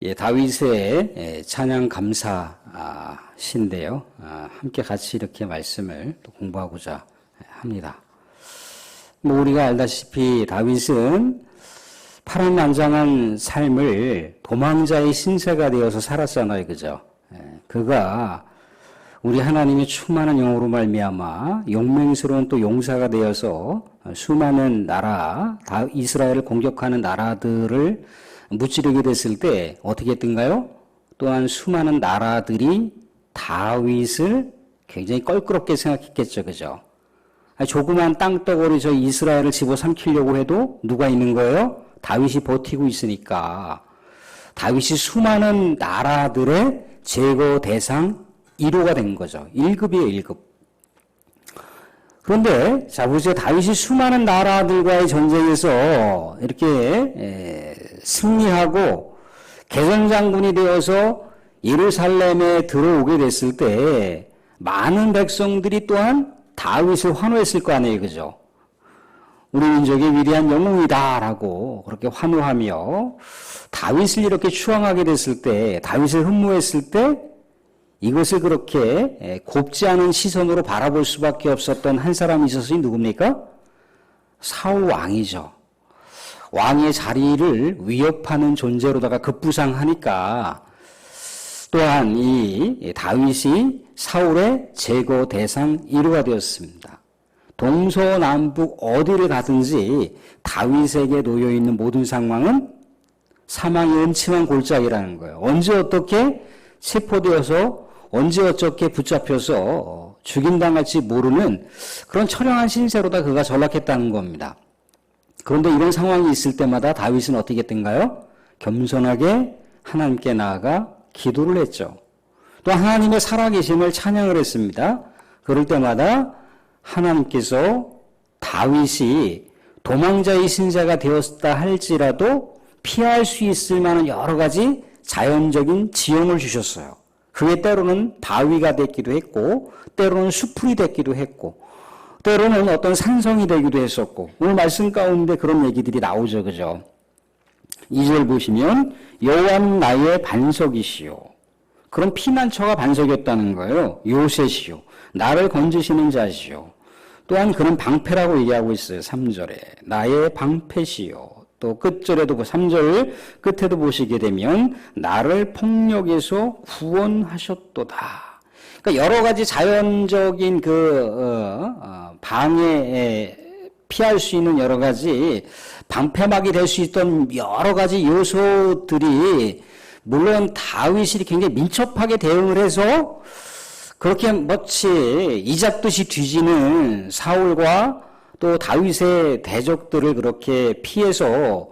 예, 다윗의 찬양 감사신데요. 함께 같이 이렇게 말씀을 또 공부하고자 합니다. 우리가 알다시피 다윗은 파란만장한 삶을 도망자의 신세가 되어서 살았잖아요, 그죠? 그가 우리 하나님의 충만한 영으로 말미암아 용맹스러운 또 용사가 되어서 수많은 나라, 이스라엘을 공격하는 나라들을 무찌르게 됐을 때 어떻게 했던가요? 또한 수많은 나라들이 다윗을 굉장히 껄끄럽게 생각했겠죠, 그죠? 조그만 땅덩어리 저 이스라엘을 집어삼키려고 해도 누가 있는 거예요? 다윗이 버티고 있으니까. 다윗이 수많은 나라들의 제거 대상 1호가 된 거죠. 1급이에요, 1급. 그런데 자 보세요. 다윗이 수많은 나라들과의 전쟁에서 이렇게 승리하고 개선장군이 되어서 예루살렘에 들어오게 됐을 때 많은 백성들이 또한 다윗을 환호했을 거 아니에요, 그죠? 우리 민족의 위대한 영웅이다라고 그렇게 환호하며 다윗을 이렇게 추앙하게 됐을 때, 다윗을 흠모했을 때 이것을 그렇게 곱지 않은 시선으로 바라볼 수밖에 없었던 한 사람이 있었으니 누굽니까? 사울 왕이죠. 왕의 자리를 위협하는 존재로다가 급부상하니까 또한 이 다윗이 사울의 제거 대상 1호가 되었습니다. 동서남북 어디를 가든지 다윗에게 놓여있는 모든 상황은 사망의 음침한 골짜기라는 거예요. 언제 어떻게 체포되어서 언제 어떻게 붙잡혀서 죽임당할지 모르는 그런 처량한 신세로다 그가 전락했다는 겁니다. 그런데 이런 상황이 있을 때마다 다윗은 어떻게 했던가요? 겸손하게 하나님께 나아가 기도를 했죠. 또 하나님의 살아계심을 찬양을 했습니다. 그럴 때마다 하나님께서 다윗이 도망자의 신세가 되었다 할지라도 피할 수 있을 만한 여러 가지 자연적인 지형을 주셨어요. 그게 때로는 바위가 됐기도 했고 때로는 수풀이 됐기도 했고 때로는 어떤 산성이 되기도 했었고 오늘 말씀 가운데 그런 얘기들이 나오죠, 그죠? 2절 보시면 여호와는 나의 반석이시요. 그런 피난처가 반석이었다는 거예요. 요새시요. 나를 건지시는 자시요. 또한 그는 방패라고 얘기하고 있어요. 3절에 나의 방패시요. 또 끝절에도 3절 끝에도 보시게 되면 나를 폭력에서 구원하셨도다. 그러니까 여러 가지 자연적인 방해에 피할 수 있는 여러 가지 방패막이 될 수 있던 여러 가지 요소들이 물론 다윗이 굉장히 민첩하게 대응을 해서 그렇게 마치 이잡듯이 뒤지는 사울과 또 다윗의 대적들을 그렇게 피해서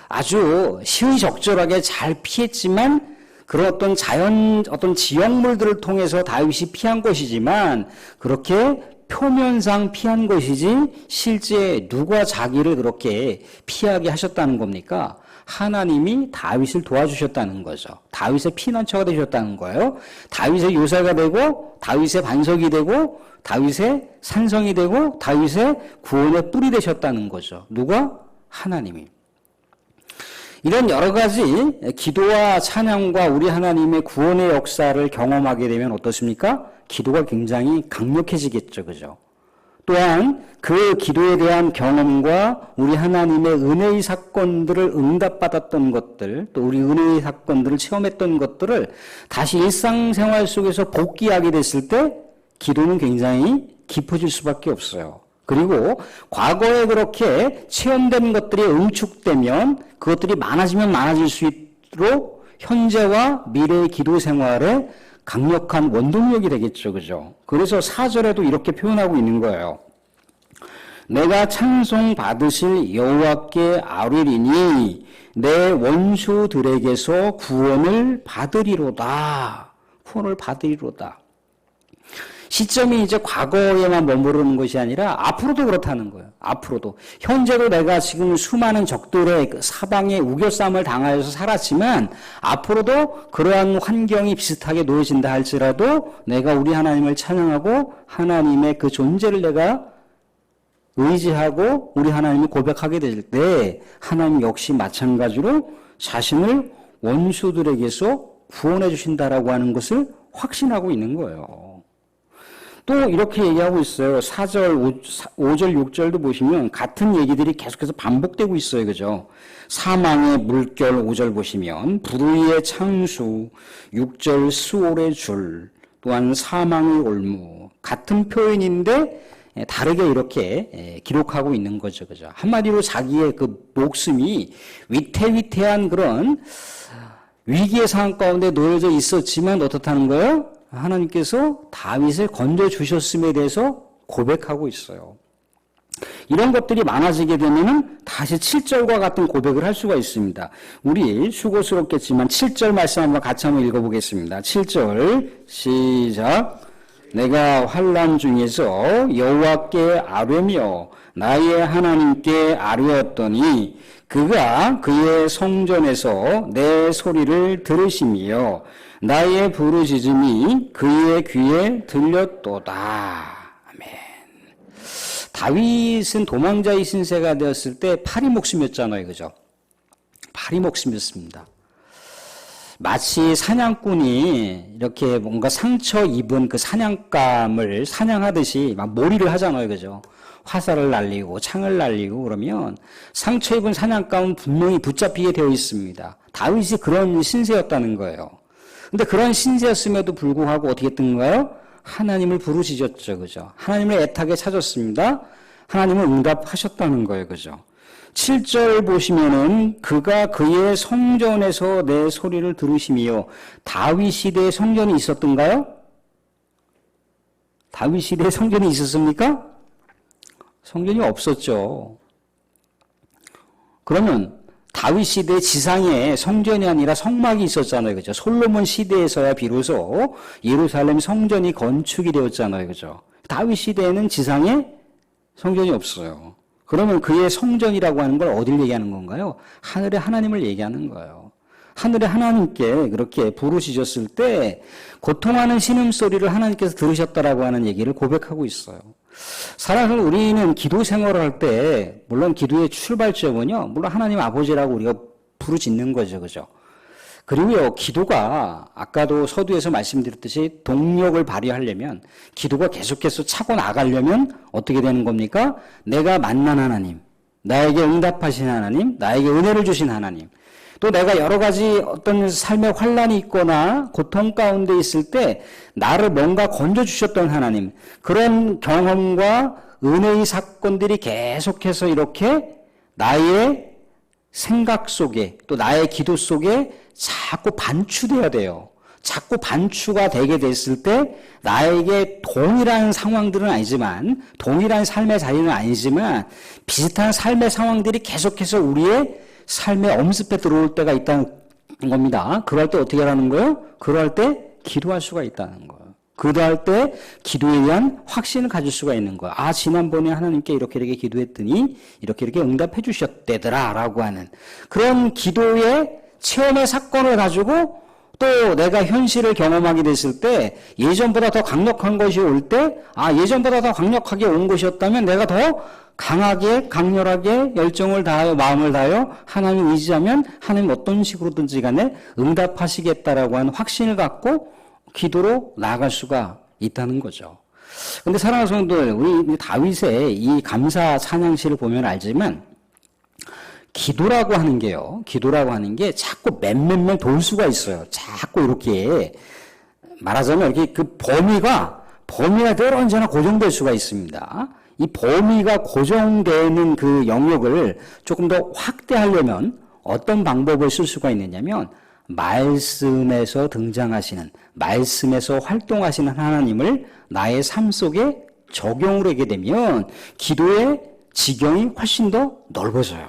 아주 시의적절하게 잘 피했지만 그런 어떤 어떤 지형물들을 통해서 다윗이 피한 것이지만 그렇게 표면상 피한 것이지 실제 누가 자기를 그렇게 피하게 하셨다는 겁니까? 하나님이 다윗을 도와주셨다는 거죠. 다윗의 피난처가 되셨다는 거예요. 다윗의 요새가 되고 다윗의 반석이 되고 다윗의 산성이 되고 다윗의 구원의 뿔이 되셨다는 거죠. 누가? 하나님이. 이런 여러 가지 기도와 찬양과 우리 하나님의 구원의 역사를 경험하게 되면 어떻습니까? 기도가 굉장히 강력해지겠죠, 그죠? 또한 그 기도에 대한 경험과 우리 하나님의 은혜의 사건들을 응답받았던 것들, 또 우리 은혜의 사건들을 체험했던 것들을 다시 일상생활 속에서 복귀하게 됐을 때 기도는 굉장히 깊어질 수밖에 없어요. 그리고 과거에 그렇게 체험된 것들이 응축되면 그것들이 많아지면 많아질수록 현재와 미래의 기도 생활에 강력한 원동력이 되겠죠, 그죠? 그래서 4절에도 이렇게 표현하고 있는 거예요. 내가 찬송 받으실 여호와께 아뢰리니 내 원수들에게서 구원을 받으리로다. 구원을 받으리로다. 시점이 이제 과거에만 머무르는 것이 아니라 앞으로도 그렇다는 거예요. 앞으로도. 현재도 내가 지금 수많은 적들의 사방에 우겨쌈을 당하여서 살았지만 앞으로도 그러한 환경이 비슷하게 놓여진다 할지라도 내가 우리 하나님을 찬양하고 하나님의 그 존재를 내가 의지하고 우리 하나님이 고백하게 될 때 하나님 역시 마찬가지로 자신을 원수들에게서 구원해 주신다라고 하는 것을 확신하고 있는 거예요. 또 이렇게 얘기하고 있어요. 4절, 5절, 6절도 보시면 같은 얘기들이 계속해서 반복되고 있어요. 그죠? 사망의 물결 5절 보시면 불의의 창수, 6절 수월의 줄, 또한 사망의 올무. 같은 표현인데 다르게 이렇게 기록하고 있는 거죠. 그죠? 한마디로 자기의 그 목숨이 위태위태한 그런 위기의 상황 가운데 놓여져 있었지만 어떻다는 거예요? 하나님께서 다윗을 건져주셨음에 대해서 고백하고 있어요. 이런 것들이 많아지게 되면은 다시 7절과 같은 고백을 할 수가 있습니다. 우리 수고스럽겠지만 7절 말씀 한번 같이 한번 읽어보겠습니다. 7절 시작. 내가 환난 중에서 여호와께 아뢰며 나의 하나님께 아뢰었더니 그가 그의 성전에서 내 소리를 들으시며 나의 부르짖음이 그의 귀에 들렸도다. 아멘. 다윗은 도망자의 신세가 되었을 때 파리 목숨이었잖아요. 그죠? 파리 목숨이었습니다. 마치 사냥꾼이 이렇게 뭔가 상처 입은 그 사냥감을 사냥하듯이 막 몰이를 하잖아요. 그죠? 화살을 날리고 창을 날리고 그러면 상처 입은 사냥감은 분명히 붙잡히게 되어 있습니다. 다윗이 그런 신세였다는 거예요. 근데 그런 신세였음에도 불구하고 어떻게 했던가요? 하나님을 부르짖었죠. 그죠? 하나님을 애타게 찾았습니다. 하나님은 응답하셨다는 거예요. 그죠? 7절 보시면은 그가 그의 성전에서 내 소리를 들으시며 다윗 시대에 성전이 있었던가요? 다윗 시대에 성전이 있었습니까? 성전이 없었죠. 그러면 다윗 시대 지상에 성전이 아니라 성막이 있었잖아요. 그죠? 솔로몬 시대에서야 비로소 예루살렘 성전이 건축이 되었잖아요. 그죠? 다윗 시대에는 지상에 성전이 없어요. 그러면 그의 성전이라고 하는 걸 어딜 얘기하는 건가요? 하늘의 하나님을 얘기하는 거예요. 하늘의 하나님께 그렇게 부르짖었을 때 고통하는 신음소리를 하나님께서 들으셨다라고 하는 얘기를 고백하고 있어요. 사랑하는 우리는 기도 생활을 할 때 물론 기도의 출발점은요. 물론 하나님 아버지라고 우리가 부르짖는 거죠. 그죠? 그리고요. 기도가 아까도 서두에서 말씀드렸듯이 동력을 발휘하려면 기도가 계속해서 차고 나가려면 어떻게 되는 겁니까? 내가 만난 하나님, 나에게 응답하신 하나님, 나에게 은혜를 주신 하나님, 또 내가 여러 가지 어떤 삶의 환란이 있거나 고통 가운데 있을 때 나를 뭔가 건져주셨던 하나님, 그런 경험과 은혜의 사건들이 계속해서 이렇게 나의 생각 속에 또 나의 기도 속에 자꾸 반추돼야 돼요. 자꾸 반추가 되게 됐을 때 나에게 동일한 상황들은 아니지만 동일한 삶의 자리는 아니지만 비슷한 삶의 상황들이 계속해서 우리의 삶의 엄습에 들어올 때가 있다는 겁니다. 그럴 때 어떻게 하라는 거예요? 그럴 때 기도할 수가 있다는 거예요. 기도할 때 기도에 대한 확신을 가질 수가 있는 거예요. 아, 지난번에 하나님께 이렇게 기도했더니 이렇게 응답해 주셨대더라 라고 하는 그런 기도의 체험의 사건을 가지고 또 내가 현실을 경험하게 됐을 때 예전보다 더 강력한 것이 올 때 아, 예전보다 더 강력하게 온 것이었다면 내가 더 강하게 강렬하게 열정을 다하여 마음을 다하여 하나님을 의지하면 하나님 어떤 식으로든지 간에 응답하시겠다라고 하는 확신을 갖고 기도로 나아갈 수가 있다는 거죠. 그런데 사랑하는 성도들, 우리 다윗의 이 감사 찬양시를 보면 알지만 기도라고 하는 게 자꾸 맴맴매 돌 수가 있어요. 자꾸 이렇게 말하자면 이렇게 그 범위가 늘 언제나 고정될 수가 있습니다. 이 범위가 고정되는 그 영역을 조금 더 확대하려면 어떤 방법을 쓸 수가 있느냐면 말씀에서 등장하시는, 말씀에서 활동하시는 하나님을 나의 삶 속에 적용을 하게 되면 기도의 지경이 훨씬 더 넓어져요.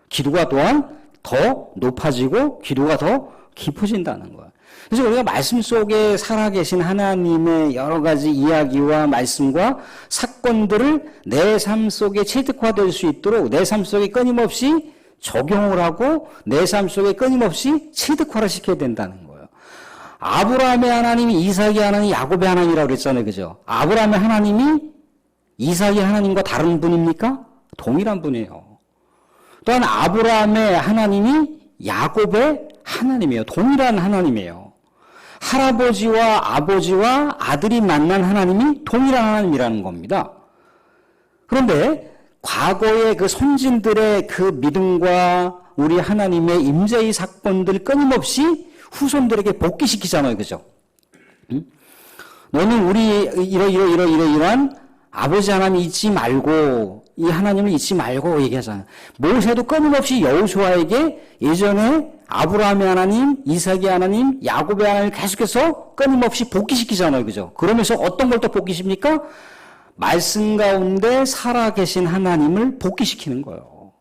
기도가 또한 더 높아지고 기도가 더 깊어진다는 거예요. 그래서 우리가 말씀 속에 살아계신 하나님의 여러 가지 이야기와 말씀과 사건들을 내 삶 속에 체득화될 수 있도록 내 삶 속에 끊임없이 적용을 하고 내 삶 속에 끊임없이 체득화를 시켜야 된다는 거예요. 아브라함의 하나님이 이삭의 하나님, 야곱의 하나님이라고 그랬잖아요. 그죠? 아브라함의 하나님이 이삭의 하나님과 다른 분입니까? 동일한 분이에요. 또한 아브라함의 하나님이 야곱의 하나님이에요. 동일한 하나님이에요. 할아버지와 아버지와 아들이 만난 하나님이 동일한 하나님이라는 겁니다. 그런데 과거의 그 선진들의 그 믿음과 우리 하나님의 임재의 사건들 끊임없이 후손들에게 복귀시키잖아요. 그죠? 너는 우리 이러한 아버지 하나님 잊지 말고 이 하나님을 잊지 말고 얘기하잖아요. 모세도 끊임없이 여호수아에게 예전에 아브라함의 하나님, 이삭의 하나님, 야곱의 하나님을 계속해서 끊임없이 복귀시키잖아요. 그죠? 그러면서 어떤 걸 또 복귀십니까? 말씀 가운데 살아계신 하나님을 복귀시키는 거예요.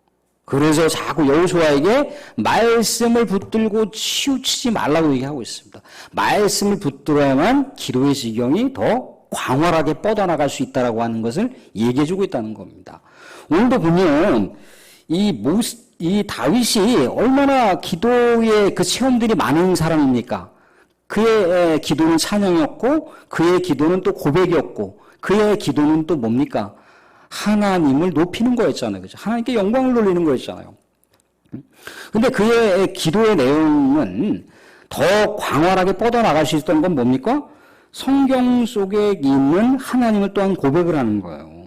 그래서 자꾸 여호수아에게 말씀을 붙들고 치우치지 말라고 얘기하고 있습니다. 말씀을 붙들어야만 기도의 지경이 더 광활하게 뻗어나갈 수 있다라고 하는 것을 얘기해주고 있다는 겁니다. 오늘도 보면 이 다윗이 얼마나 기도의 그 체험들이 많은 사람입니까? 그의 기도는 찬양이었고, 그의 기도는 또 고백이었고, 그의 기도는 또 뭡니까? 하나님을 높이는 거였잖아요. 그죠? 하나님께 영광을 돌리는 거였잖아요. 근데 그의 기도의 내용은 더 광활하게 뻗어나갈 수 있었던 건 뭡니까? 성경 속에 있는 하나님을 또한 고백을 하는 거예요.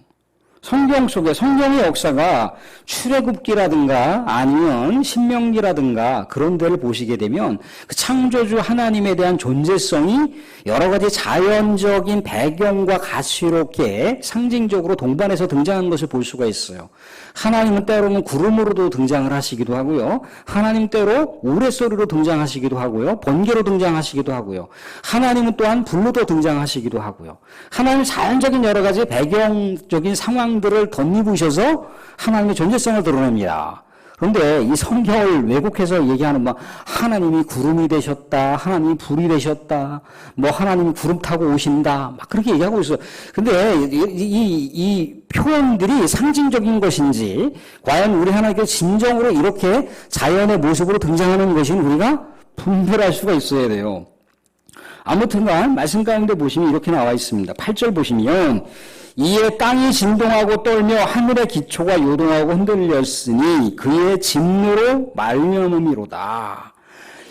성경 속에, 성경의 역사가 출애굽기라든가 아니면 신명기라든가 그런 데를 보시게 되면 그 창조주 하나님에 대한 존재성이 여러 가지 자연적인 배경과 같이 이렇게 상징적으로 동반해서 등장하는 것을 볼 수가 있어요. 하나님은 때로는 구름으로도 등장을 하시기도 하고요. 하나님 때로 우레소리로 등장하시기도 하고요. 번개로 등장하시기도 하고요. 하나님은 또한 불로도 등장하시기도 하고요. 하나님 자연적인 여러 가지 배경적인 상황들을 덧입으셔서 하나님의 존재성을 드러냅니다. 그런데 이 성경을 왜곡해서 얘기하는 하나님이 구름이 되셨다, 하나님이 불이 되셨다, 하나님이 구름 타고 오신다, 막 그렇게 얘기하고 있어요. 근데 이 표현들이 상징적인 것인지, 과연 우리 하나님께서 진정으로 이렇게 자연의 모습으로 등장하는 것인 우리가 분별할 수가 있어야 돼요. 아무튼간 말씀 가운데 보시면 이렇게 나와 있습니다. 8절 보시면 이에 땅이 진동하고 떨며 하늘의 기초가 요동하고 흔들렸으니 그의 진노로 말미암음이로다.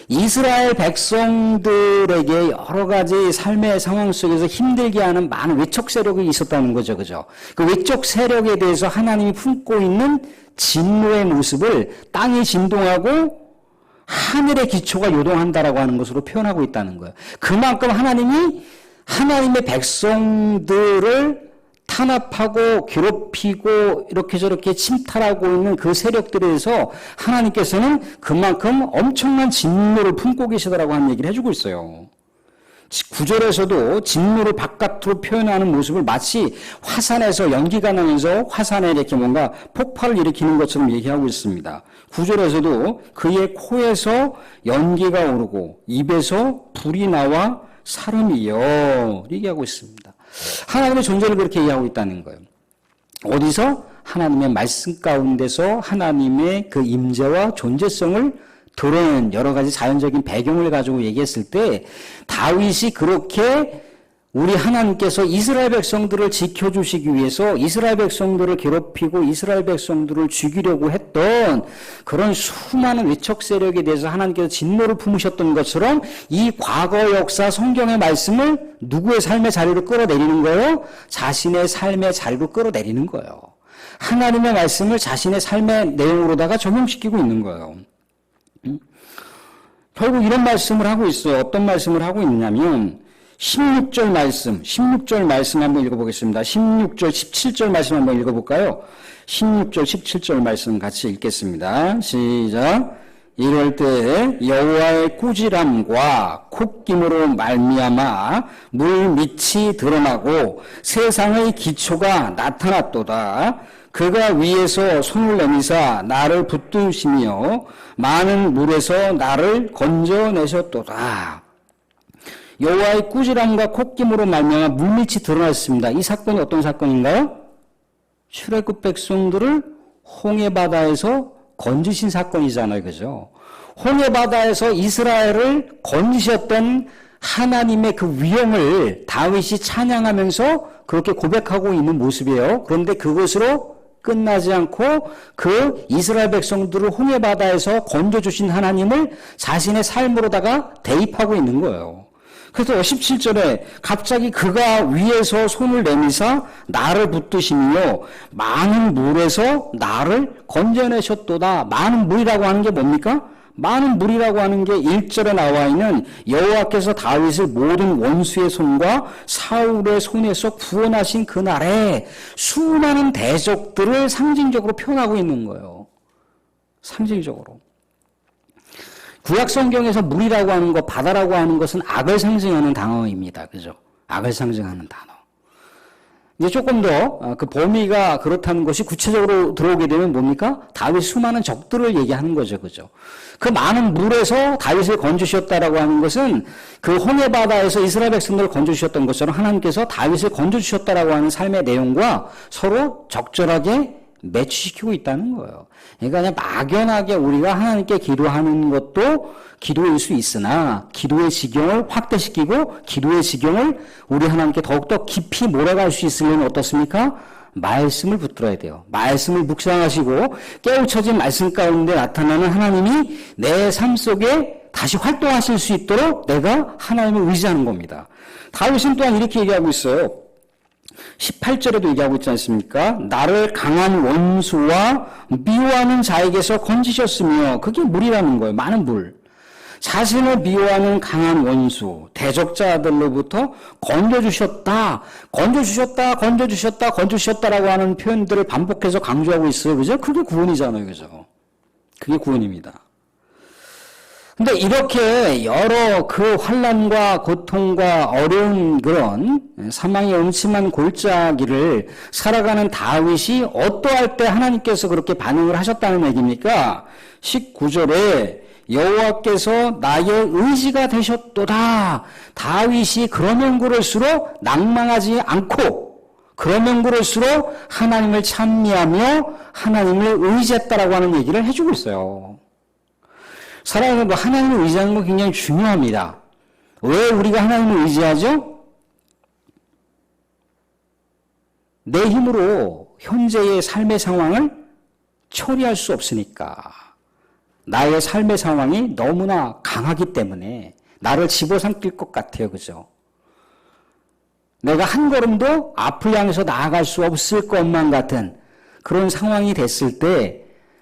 이스라엘 백성들에게 여러 가지 삶의 상황 속에서 힘들게 하는 많은 외적 세력이 있었다는 거죠. 그죠? 그 외적 세력에 대해서 하나님이 품고 있는 진노의 모습을 땅이 진동하고 하늘의 기초가 요동한다라고 하는 것으로 표현하고 있다는 거예요. 그만큼 하나님이 하나님의 백성들을 탄압하고 괴롭히고 이렇게 저렇게 침탈하고 있는 그 세력들에 대해서 하나님께서는 그만큼 엄청난 진노를 품고 계시다라고 하는 얘기를 해주고 있어요. 9절에서도 진노를 바깥으로 표현하는 모습을 마치 화산에서 연기가 나면서 화산에 이렇게 뭔가 폭발을 일으키는 것처럼 얘기하고 있습니다. 9절에서도 그의 코에서 연기가 오르고 입에서 불이 나와 사름이여 얘기하고 있습니다. 하나님의 존재를 그렇게 얘기하고 있다는 거예요. 어디서? 하나님의 말씀 가운데서 하나님의 그 임재와 존재성을 드러낸 여러 가지 자연적인 배경을 가지고 얘기했을 때 다윗이 그렇게 우리 하나님께서 이스라엘 백성들을 지켜주시기 위해서 이스라엘 백성들을 괴롭히고 이스라엘 백성들을 죽이려고 했던 그런 수많은 외척 세력에 대해서 하나님께서 진노를 품으셨던 것처럼 이 과거 역사 성경의 말씀을 누구의 삶의 자리로 끌어내리는 거예요? 자신의 삶의 자리로 끌어내리는 거예요. 하나님의 말씀을 자신의 삶의 내용으로다가 적용시키고 있는 거예요. 결국 이런 말씀을 하고 있어요. 어떤 말씀을 하고 있냐면 16절 말씀 한번 읽어보겠습니다. 16절, 17절 말씀 한번 읽어볼까요? 16절, 17절 말씀 같이 읽겠습니다. 시작. 이럴 때 여호와의 꾸지람과 콧김으로 말미암아 물 밑이 드러나고 세상의 기초가 나타났도다. 그가 위에서 손을 내미사 나를 붙드시며 많은 물에서 나를 건져내셨도다. 여호와의 꾸지람과 콧김으로 말미암아 물밑이 드러났습니다. 이 사건이 어떤 사건인가요? 출애굽 백성들을 홍해바다에서 건지신 사건이잖아요. 그죠? 홍해바다에서 이스라엘을 건지셨던 하나님의 그 위엄을 다윗이 찬양하면서 그렇게 고백하고 있는 모습이에요. 그런데 그것으로 끝나지 않고 그 이스라엘 백성들을 홍해바다에서 건져주신 하나님을 자신의 삶으로다가 대입하고 있는 거예요. 그래서 17절에 갑자기 그가 위에서 손을 내미사 나를 붙드시며 많은 물에서 나를 건져내셨도다. 많은 물이라고 하는 게 뭡니까? 많은 물이라고 하는 게 1절에 나와 있는 여호와께서 다윗을 모든 원수의 손과 사울의 손에서 구원하신 그날에 수많은 대적들을 상징적으로 표현하고 있는 거예요. 상징적으로. 구약 성경에서 물이라고 하는 것, 바다라고 하는 것은 악을 상징하는 단어입니다. 그죠? 악을 상징하는 단어. 이제 조금 더 그 범위가 그렇다는 것이 구체적으로 들어오게 되면 뭡니까? 다윗 수많은 적들을 얘기하는 거죠. 그죠? 그 많은 물에서 다윗을 건져주셨다라고 하는 것은 그 홍해바다에서 이스라엘 백성들을 건져주셨던 것처럼 하나님께서 다윗을 건져주셨다라고 하는 삶의 내용과 서로 적절하게 매치시키고 있다는 거예요. 그러니까 그냥 막연하게 우리가 하나님께 기도하는 것도 기도일 수 있으나 기도의 지경을 확대시키고 기도의 지경을 우리 하나님께 더욱더 깊이 몰아갈 수 있으려면 어떻습니까? 말씀을 붙들어야 돼요. 말씀을 묵상하시고 깨우쳐진 말씀 가운데 나타나는 하나님이 내 삶 속에 다시 활동하실 수 있도록 내가 하나님을 의지하는 겁니다. 다윗은 또한 이렇게 얘기하고 있어요. 18절에도 얘기하고 있지 않습니까? 나를 강한 원수와 미워하는 자에게서 건지셨으며 그게 물이라는 거예요. 많은 물. 자신을 미워하는 강한 원수, 대적자들로부터 건져주셨다, 건져주셨다, 건져주셨다, 건져주셨다라고 하는 표현들을 반복해서 강조하고 있어요. 그죠? 그게 구원이잖아요. 그죠? 그게 구원입니다. 근데 이렇게 여러 그 환난과 고통과 어려운 그런 사망의 음침한 골짜기를 살아가는 다윗이 어떠할 때 하나님께서 그렇게 반응을 하셨다는 얘기입니까? 19절에 여호와께서 나의 의지가 되셨도다. 다윗이 그러면 그럴수록 낭망하지 않고 그러면 그럴수록 하나님을 찬미하며 하나님을 의지했다라고 하는 얘기를 해주고 있어요. 사랑하는 거 하나님을 의지하는 거 굉장히 중요합니다. 왜 우리가 하나님을 의지하죠? 내 힘으로 현재의 삶의 상황을 처리할 수 없으니까. 나의 삶의 상황이 너무나 강하기 때문에 나를 집어삼킬 것 같아요. 그죠? 내가 한 걸음도 앞을 향해서 나아갈 수 없을 것만 같은 그런 상황이 됐을 때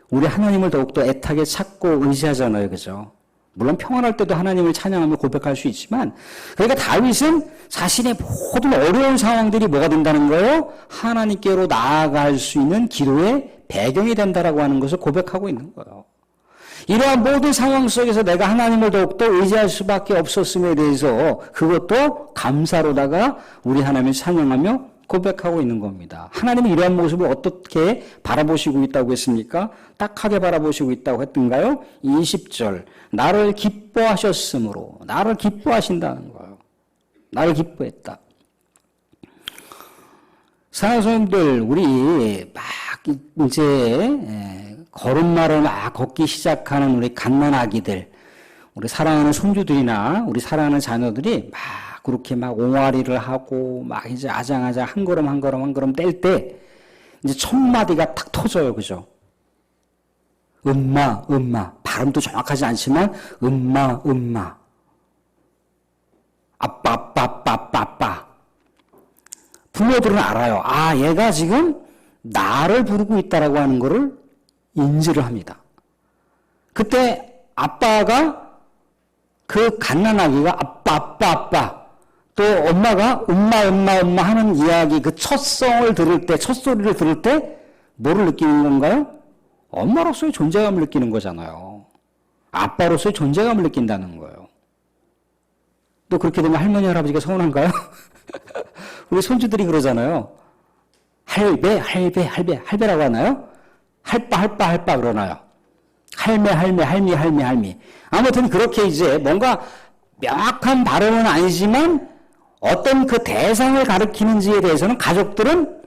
우리 하나님을 더욱더 애타게 찾고 의지하잖아요. 그죠? 물론 평안할 때도 하나님을 찬양하며 고백할 수 있지만 그러니까 다윗은 자신의 모든 어려운 상황들이 뭐가 된다는 거예요? 하나님께로 나아갈 수 있는 기도의 배경이 된다라고 하는 것을 고백하고 있는 거예요. 이러한 모든 상황 속에서 내가 하나님을 더욱더 의지할 수밖에 없었음에 대해서 그것도 감사로다가 우리 하나님을 찬양하며 고백하고 있는 겁니다. 하나님은 이러한 모습을 어떻게 바라보시고 있다고 했습니까? 딱하게 바라보시고 있다고 했던가요? 20절 나를 기뻐하셨으므로 나를 기뻐하신다는 거예요. 나를 기뻐했다. 사랑하는 성도들 우리 막 이제 걸음마를 막 걷기 시작하는 우리 갓난아기들 우리 사랑하는 손주들이나 우리 사랑하는 자녀들이 막 그렇게 막 옹알이를 하고 막 이제 아장아장 한 걸음 한 걸음 한 걸음 뗄 때 이제 첫 마디가 탁 터져요. 그죠? 음마 발음도 정확하지 않지만 음마 아빠 부모들은 알아요. 아 얘가 지금 나를 부르고 있다라고 하는 거를 인지를 합니다. 그때 아빠가 그 갓난아기가 아빠 또 엄마가 엄마 하는 이야기 그 첫성을 들을 때 첫 소리를 들을 때 뭐를 느끼는 건가요? 엄마로서의 존재감을 느끼는 거잖아요. 아빠로서의 존재감을 느낀다는 거예요. 또 그렇게 되면 할머니 할아버지가 서운한가요? 우리 손주들이 그러잖아요. 할배라고 하나요? 할바 그러나요? 할미. 아무튼 그렇게 이제 뭔가 명확한 발음은 아니지만 어떤 그 대상을 가리키는지에 대해서는 가족들은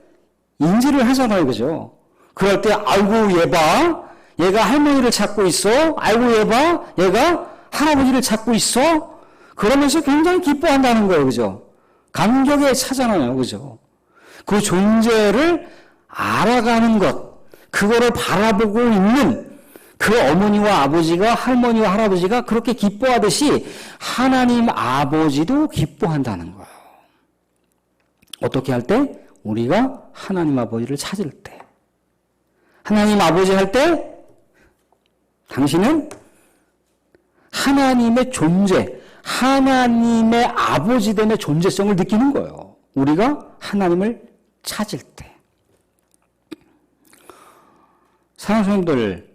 인지를 하잖아요. 그죠? 그럴 때 아이고 얘 봐. 얘가 할머니를 찾고 있어. 아이고 얘 봐. 얘가 할아버지를 찾고 있어. 그러면서 굉장히 기뻐한다는 거예요. 그죠? 감격에 차잖아요. 그죠? 그 존재를 알아가는 것, 그거를 바라보고 있는 그 어머니와 아버지가, 할머니와 할아버지가 그렇게 기뻐하듯이 하나님 아버지도 기뻐한다는 거예요. 어떻게 할 때? 우리가 하나님 아버지를 찾을 때. 하나님 아버지 할 때 당신은 하나님의 존재, 하나님의 아버지됨의 존재성을 느끼는 거예요. 우리가 하나님을 찾을 때. 사랑하는 성도들,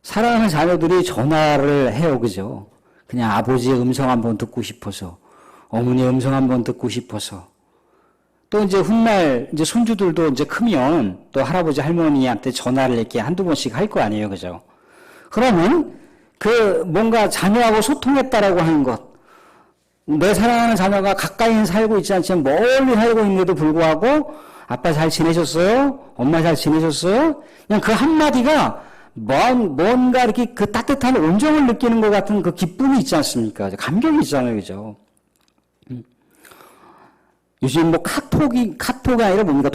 사랑하는 자녀들이 전화를 해요. 그죠? 그냥 아버지의 음성 한번 듣고 싶어서, 어머니의 음성 한번 듣고 싶어서. 또 이제 훗날 이제 손주들도 이제 크면 또 할아버지 할머니한테 전화를 이렇게 한두 번씩 할 거 아니에요. 그죠? 그러면 그 뭔가 자녀하고 소통했다라고 하는 것, 내 사랑하는 자녀가 가까이 살고 있지 않지만 멀리 살고 있는데도 불구하고 아빠 잘 지내셨어요? 엄마 잘 지내셨어요? 그냥 그 한마디가 뭔가 이렇게 그 따뜻한 온정을 느끼는 것 같은 그 기쁨이 있지 않습니까? 감격이 있잖아요. 그죠? 요즘 뭐 카톡이 아니라 뭡니까?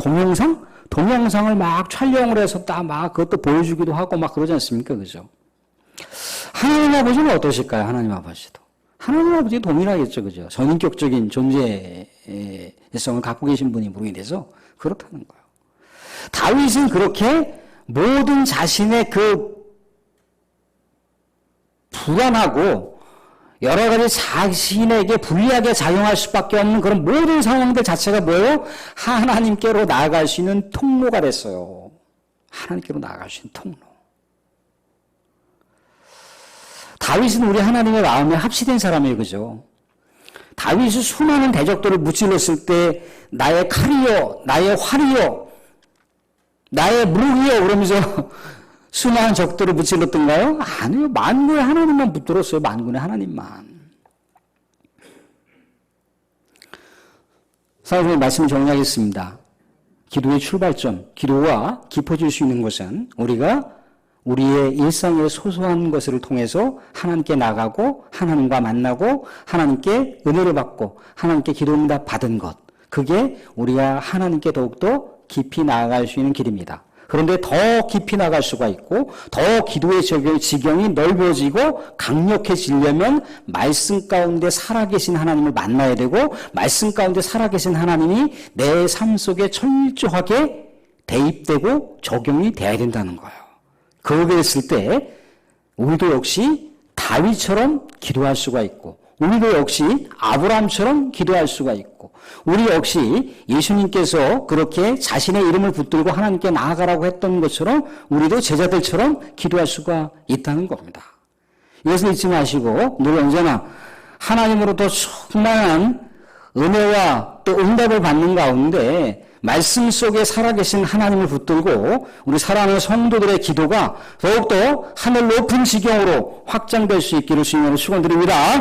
동영상을 막 촬영을 해서 막 그것도 보여주기도 하고 막 그러지 않습니까? 그죠? 하나님 아버지는 어떠실까요? 하나님 아버지도. 하나님 아버지도 동일하겠죠. 그죠? 전인격적인 존재성을 갖고 계신 분이 모르겠어서 그렇다는 거예요. 다윗은 그렇게 모든 자신의 그 불안하고 여러 가지 자신에게 불리하게 작용할 수밖에 없는 그런 모든 상황들 자체가 뭐예요? 하나님께로 나아갈 수 있는 통로가 됐어요. 하나님께로 나아갈 수 있는 통로. 다윗은 우리 하나님의 마음에 합치된 사람이에요. 그죠? 다윗이 수많은 대적들을 무찔렀을 때 나의 칼이요, 나의 활이요, 나의 무기요 그러면서 수많은 적들을 무찔렀던가요? 아니요. 만군의 하나님만 붙들었어요. 만군의 하나님만. 사랑하는 말씀 정리하겠습니다. 기도의 출발점, 기도가 깊어질 수 있는 것은 우리가 우리의 일상의 소소한 것을 통해서 하나님께 나가고 하나님과 만나고 하나님께 은혜를 받고 하나님께 기도응답 받은 것. 그게 우리가 하나님께 더욱더 깊이 나아갈 수 있는 길입니다. 그런데 더 깊이 나갈 수가 있고 더 기도의 지경이 넓어지고 강력해지려면 말씀 가운데 살아계신 하나님을 만나야 되고 말씀 가운데 살아계신 하나님이 내 삶 속에 철저하게 대입되고 적용이 돼야 된다는 거예요. 그렇게 했을 때 우리도 역시 다윗처럼 기도할 수가 있고 우리도 역시 아브라함처럼 기도할 수가 있고 우리 역시 예수님께서 그렇게 자신의 이름을 붙들고 하나님께 나아가라고 했던 것처럼 우리도 제자들처럼 기도할 수가 있다는 겁니다. 이것을 잊지 마시고 늘 언제나 하나님으로부터 충만한 은혜와 또 응답을 받는 가운데 말씀 속에 살아계신 하나님을 붙들고 우리 사랑하는 성도들의 기도가 더욱더 하늘 높은 지경으로 확장될 수 있기를 주님으로 축원드립니다.